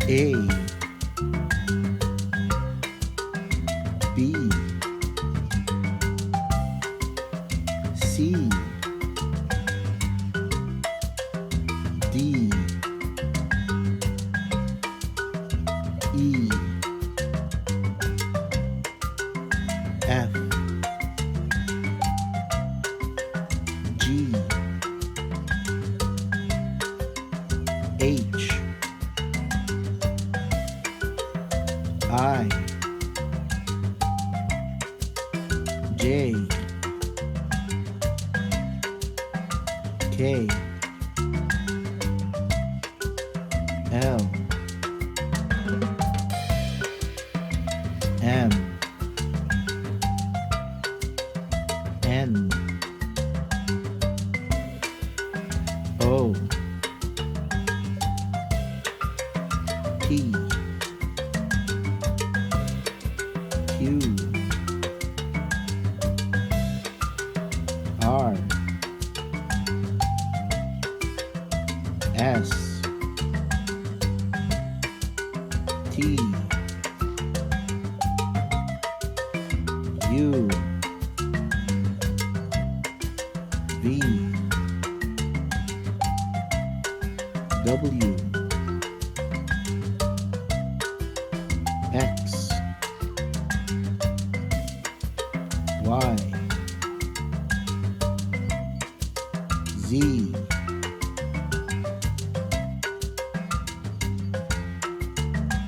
A, B, C, D, E, F, G, H, I, J, K, L, M, N, O, P, Q, R, S, T, U, V, W, X, Y, Z,